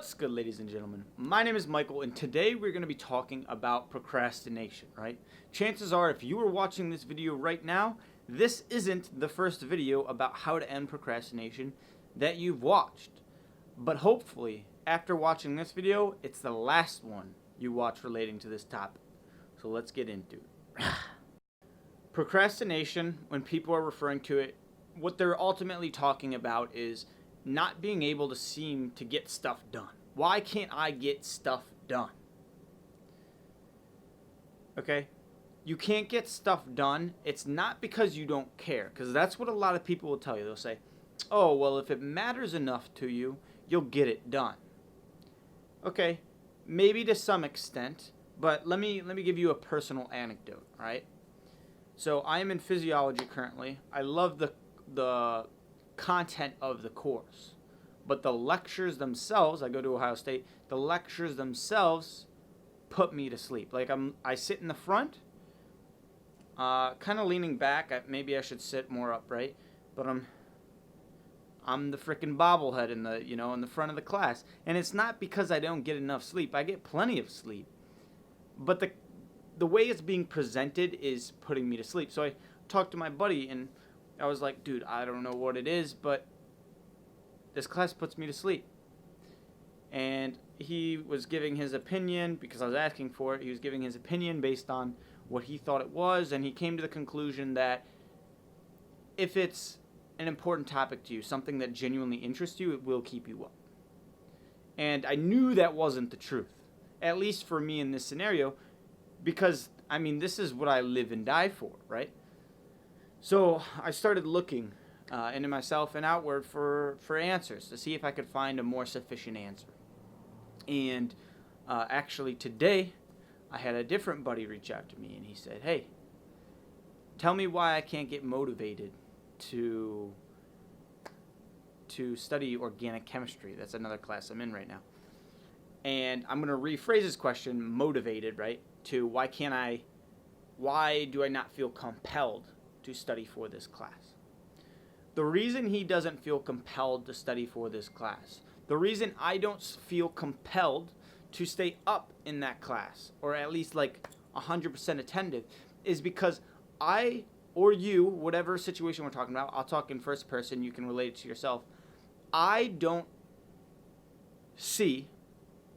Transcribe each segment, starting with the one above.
What's good, ladies and gentlemen? My name is Michael, and today we're going to be talking about procrastination, right? Chances are, if you were watching this video right now, this isn't the first video about how to end procrastination that you've watched. But hopefully, after watching this video, it's the last one you watch relating to this topic. So let's get into it. Procrastination, when people are referring to it, what they're ultimately talking about is not being able to seem to get stuff done. Why can't I get stuff done? Okay? You can't get stuff done. It's not because you don't care, because that's what a lot of people will tell you. They'll say, oh, well, if it matters enough to you, you'll get it done. Okay, maybe to some extent, but let me give you a personal anecdote, all right? So I am in physiology currently. I love the content of the course, but the lectures themselves, I go to Ohio State, the lectures themselves put me to sleep. Like I sit in the front, kind of leaning back. Maybe I should sit more upright, but I'm the freaking bobblehead in the front of the class, and it's not because I don't get enough sleep. I get plenty of sleep, but the way it's being presented is putting me to sleep. So I talked to my buddy, and I was like, dude, I don't know what it is, but this class puts me to sleep. And he was giving his opinion, because I was asking for it. He was giving his opinion based on what he thought it was, and he came to the conclusion that if it's an important topic to you, something that genuinely interests you, it will keep you up. And I knew that wasn't the truth, at least for me in this scenario, because, I mean, this is what I live and die for, right? So I started looking into myself and outward for answers to see if I could find a more sufficient answer. And actually today, I had a different buddy reach out to me, and he said, hey, tell me why I can't get motivated to study organic chemistry. That's another class I'm in right now. And I'm going to rephrase his question, motivated, right, to why do I not feel compelled to study for this class? The reason he doesn't feel compelled to study for this class, the reason I don't feel compelled to stay up in that class, or at least like 100% attentive, is because I, or you, whatever situation we're talking about, I'll talk in first person, you can relate it to yourself, I don't see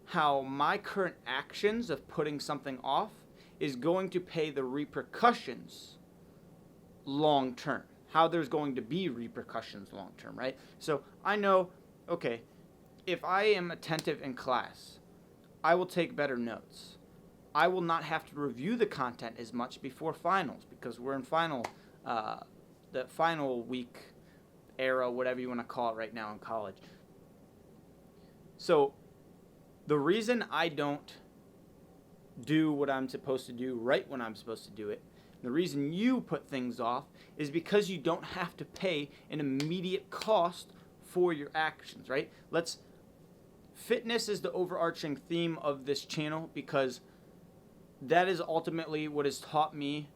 how my current actions of putting something off is going to pay the repercussions long term, how there's going to be repercussions long term, right? So I know, okay, if I am attentive in class, I will take better notes. I will not have to review the content as much before finals, because we're in the final week era, whatever you want to call it right now in college. So the reason I don't do what I'm supposed to do right when I'm supposed to do it, the reason you put things off, is because you don't have to pay an immediate cost for your actions, right? Fitness is the overarching theme of this channel, because that is ultimately what has taught me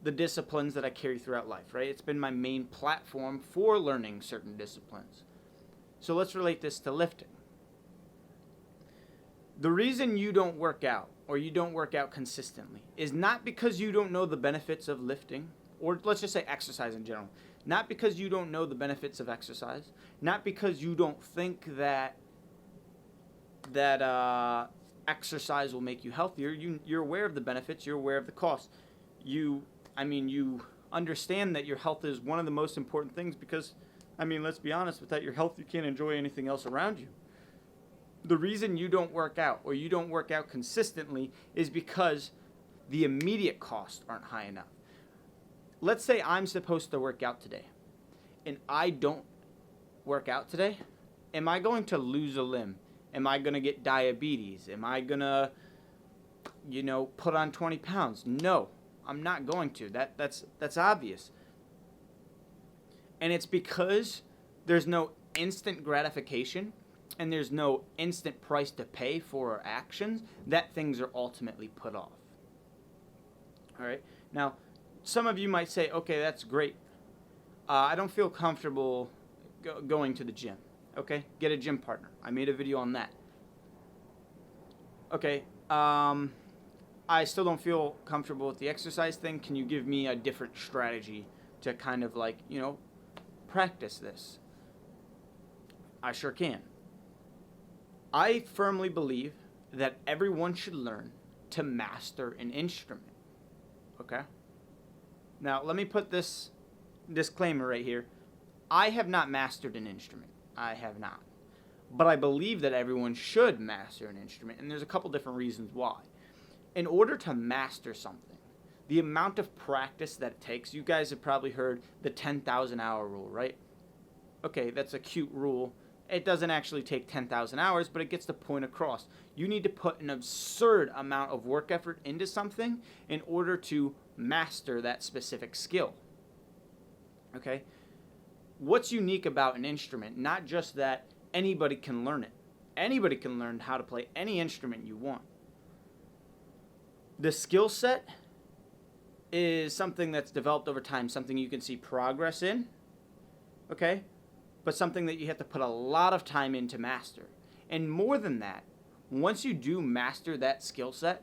the disciplines that I carry throughout life, right? It's been my main platform for learning certain disciplines. So let's relate this to lifting. The reason you don't work out, or you don't work out consistently, is not because you don't know the benefits of lifting, or let's just say exercise in general. Not because you don't know the benefits of exercise, not because you don't think that exercise will make you healthier. You're aware of the benefits, you're aware of the costs. You understand that your health is one of the most important things, because, let's be honest, without your health, you can't enjoy anything else around you. The reason you don't work out, or you don't work out consistently, is because the immediate costs aren't high enough. Let's say I'm supposed to work out today, and I don't work out today. Am I going to lose a limb? Am I going to get diabetes? Am I going to, put on 20 pounds? No, I'm not going to. That's obvious. And it's because there's no instant gratification, and there's no instant price to pay for our actions, that things are ultimately put off. All right? Now, some of you might say, okay, that's great. I don't feel comfortable going to the gym. Okay, get a gym partner. I made a video on that. Okay, I still don't feel comfortable with the exercise thing. Can you give me a different strategy to kind of like, practice this? I sure can. I firmly believe that everyone should learn to master an instrument. Okay? Now, let me put this disclaimer right here. I have not mastered an instrument. I have not. But I believe that everyone should master an instrument, and there's a couple different reasons why. In order to master something, the amount of practice that it takes, you guys have probably heard the 10,000 hour rule, right? Okay, that's a cute rule. It doesn't actually take 10,000 hours, but it gets the point across. You need to put an absurd amount of work effort into something in order to master that specific skill. Okay? What's unique about an instrument? Not just that anybody can learn it. Anybody can learn how to play any instrument you want. The skill set is something that's developed over time, something you can see progress in, okay? But something that you have to put a lot of time in to master. And more than that, once you do master that skill set,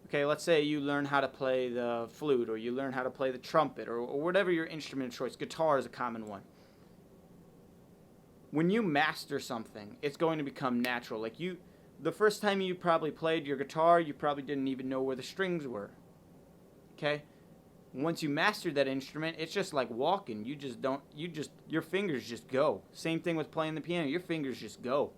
okay, let's say you learn how to play the flute, or you learn how to play the trumpet, or whatever your instrument of choice. Guitar is a common one. When you master something, it's going to become natural. Like the first time you probably played your guitar, you probably didn't even know where the strings were. Okay? Once you master that instrument, it's just like walking. Your fingers just go. Same thing with playing the piano. Your fingers just go.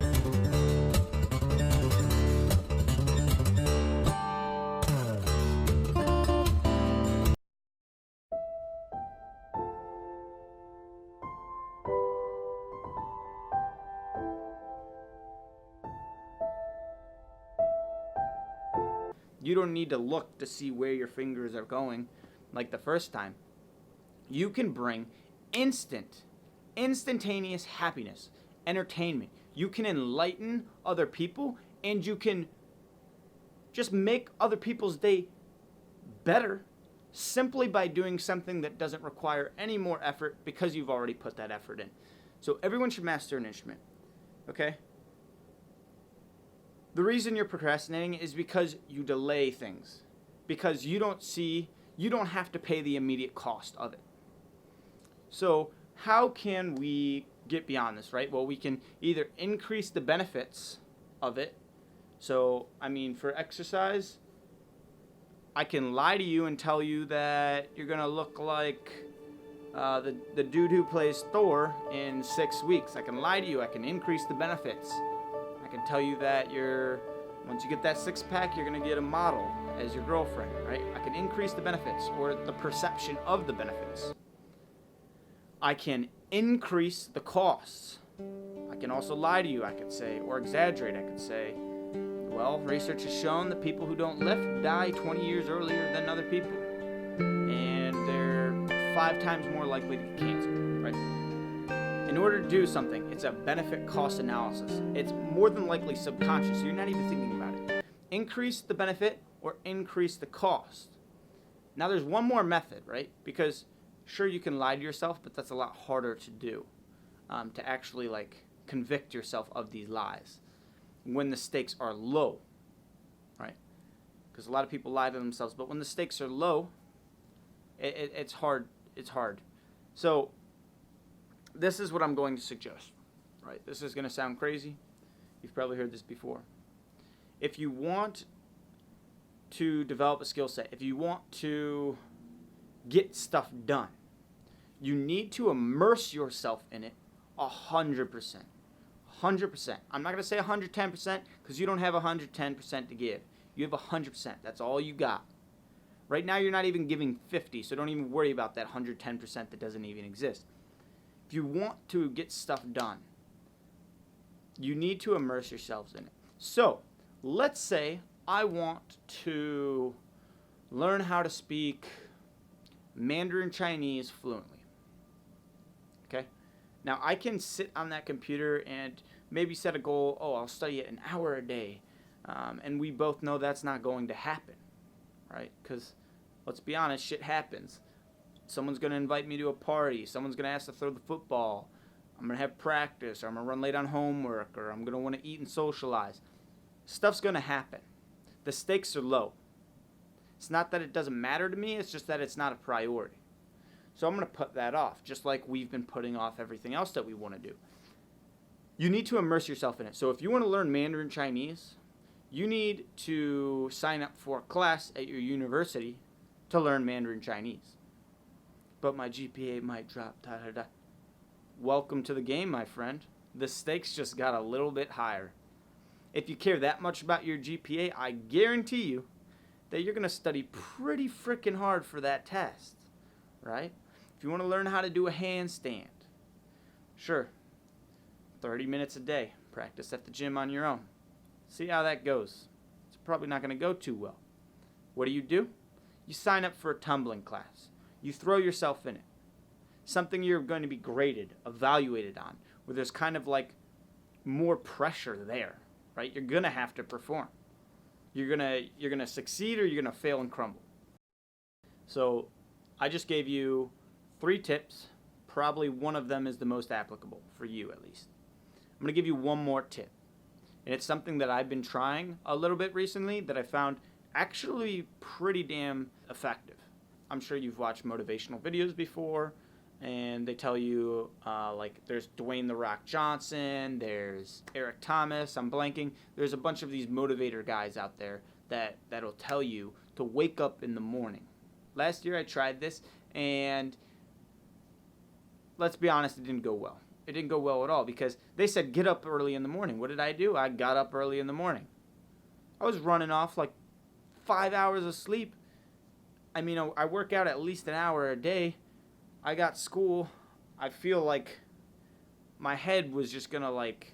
You don't need to look to see where your fingers are going like the first time. You can bring instantaneous happiness, entertainment. You can enlighten other people, and you can just make other people's day better simply by doing something that doesn't require any more effort because you've already put that effort in. So everyone should master an instrument, okay? The reason you're procrastinating is because you delay things, because you don't have to pay the immediate cost of it. So how can we get beyond this, right? Well, we can either increase the benefits of it. So, for exercise, I can lie to you and tell you that you're going to look like the dude who plays Thor in 6 weeks. I can lie to you. I can increase the benefits. I can tell you that once you get that six-pack, you're going to get a model as your girlfriend, right? I can increase the benefits or the perception of the benefits. I can increase the costs. I can also lie to you, I could say, or exaggerate. I could say, well, research has shown that people who don't lift die 20 years earlier than other people. And they're 5 times more likely to get cancer, right? In order to do something, it's a benefit-cost analysis. It's more than likely subconscious, so you're not even thinking about it. Increase the benefit or increase the cost. Now, there's one more method, right? Because sure, you can lie to yourself, but that's a lot harder to do, to actually convict yourself of these lies when the stakes are low, right? Because a lot of people lie to themselves, but when the stakes are low, it's hard. It's hard. So this is what I'm going to suggest, right? This is going to sound crazy. You've probably heard this before. If you want to develop a skill set, if you want to get stuff done, you need to immerse yourself in it 100%. 100%. I'm not going to say 110% because you don't have 110% to give. You have 100%. That's all you got. Right now, you're not even giving 50, so don't even worry about that 110% that doesn't even exist. If you want to get stuff done, you need to immerse yourselves in it. So, let's say I want to learn how to speak Mandarin Chinese fluently. Okay? Now, I can sit on that computer and maybe set a goal, I'll study it an hour a day. And we both know that's not going to happen, right? Because, let's be honest, shit happens. Someone's going to invite me to a party. Someone's going to ask to throw the football. I'm going to have practice, or I'm going to run late on homework, or I'm going to want to eat and socialize. Stuff's going to happen. The stakes are low. It's not that it doesn't matter to me, it's just that it's not a priority. So I'm going to put that off, just like we've been putting off everything else that we want to do. You need to immerse yourself in it. So if you want to learn Mandarin Chinese, you need to sign up for a class at your university to learn Mandarin Chinese. But my GPA might drop, Welcome to the game, my friend. The stakes just got a little bit higher. If you care that much about your GPA, I guarantee you that you're going to study pretty freaking hard for that test, right? If you want to learn how to do a handstand, sure, 30 minutes a day, practice at the gym on your own. See how that goes. It's probably not going to go too well. What do? You sign up for a tumbling class. You throw yourself in it. Something you're going to be graded, evaluated on, where there's kind of like more pressure there, right? You're going to have to perform. You're going to succeed or you're going to fail and crumble. So I just gave you 3 tips. Probably one of them is the most applicable for you, at least. I'm going to give you one more tip. And it's something that I've been trying a little bit recently that I found actually pretty damn effective. I'm sure you've watched motivational videos before, and they tell you, like, there's Dwayne "The Rock" Johnson, there's Eric Thomas, I'm blanking. There's a bunch of these motivator guys out there that'll tell you to wake up in the morning. Last year I tried this, and let's be honest, it didn't go well. It didn't go well at all because they said get up early in the morning. What did I do? I got up early in the morning. I was running off like 5 hours of sleep. I mean, I work out at least an hour a day. I got school. I feel like my head was just going to like,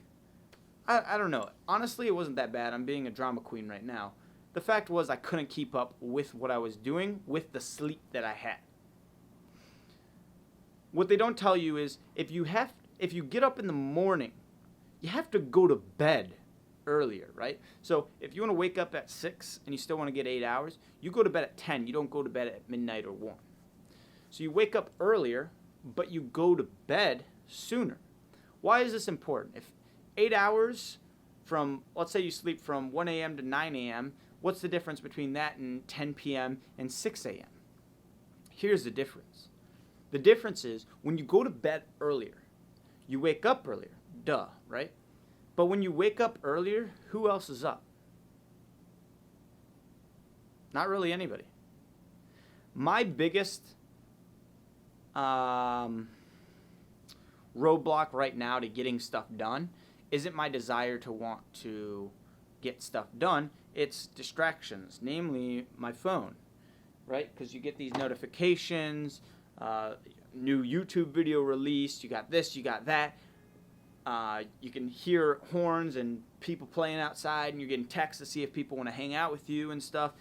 I don't know. Honestly, it wasn't that bad. I'm being a drama queen right now. The fact was I couldn't keep up with what I was doing with the sleep that I had. What they don't tell you is if you get up in the morning, you have to go to bed earlier, right? So if you want to wake up at 6 and you still want to get 8 hours, you go to bed at 10. You don't go to bed at midnight or 1. So you wake up earlier, but you go to bed sooner. Why is this important? If 8 hours from, let's say you sleep from 1 a.m. to 9 a.m., what's the difference between that and 10 p.m. and 6 a.m.? Here's the difference. The difference is when you go to bed earlier, you wake up earlier. Duh, right? But when you wake up earlier, who else is up? Not really anybody. My biggest roadblock right now to getting stuff done isn't my desire to want to get stuff done. It's distractions, namely my phone, right? Because you get these notifications, new YouTube video released, you got this, you got that. You can hear horns and people playing outside, and you're getting texts to see if people want to hang out with you and stuff.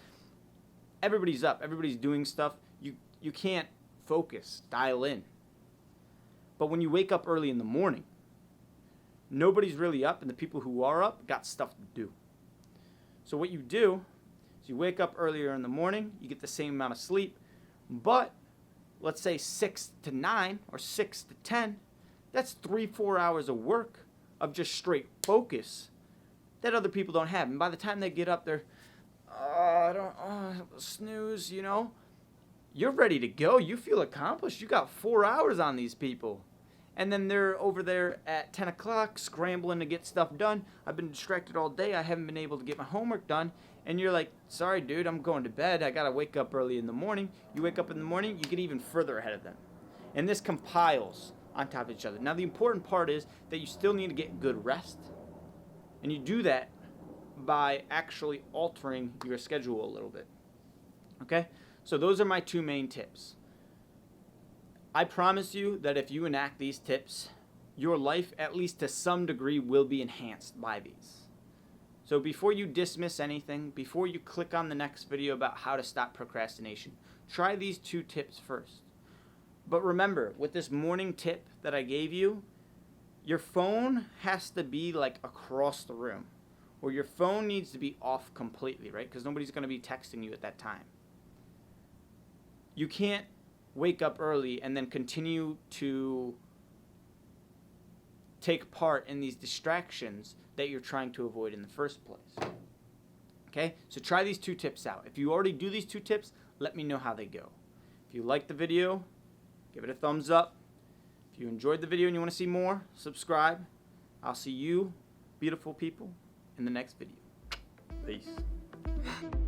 Everybody's up. Everybody's doing stuff. You can't focus, dial in. But when you wake up early in the morning, nobody's really up, and the people who are up got stuff to do. So what you do is you wake up earlier in the morning, you get the same amount of sleep, but let's say 6 to 9 or 6 to 10, that's 3-4 hours of work of just straight focus that other people don't have. And by the time they get up, they're, snooze, you know. You're ready to go. You feel accomplished. You got 4 hours on these people. And then they're over there at 10 o'clock scrambling to get stuff done. I've been distracted all day. I haven't been able to get my homework done. And you're like, sorry, dude, I'm going to bed. I got to wake up early in the morning. You wake up in the morning, you get even further ahead of them. And this compiles on top of each other. Now, the important part is that you still need to get good rest. And you do that by actually altering your schedule a little bit. Okay? So those are my 2 main tips. I promise you that if you enact these tips, your life, at least to some degree, will be enhanced by these. So before you dismiss anything, before you click on the next video about how to stop procrastination, try these 2 tips first. But remember, with this morning tip that I gave you, your phone has to be like across the room, or your phone needs to be off completely, right? Because nobody's going to be texting you at that time. You can't wake up early and then continue to take part in these distractions that you're trying to avoid in the first place. Okay, so try these 2 tips out. If you already do these 2 tips, let me know how they go. If you liked the video, give it a thumbs up. If you enjoyed the video and you want to see more, subscribe. I'll see you, beautiful people, in the next video. Peace.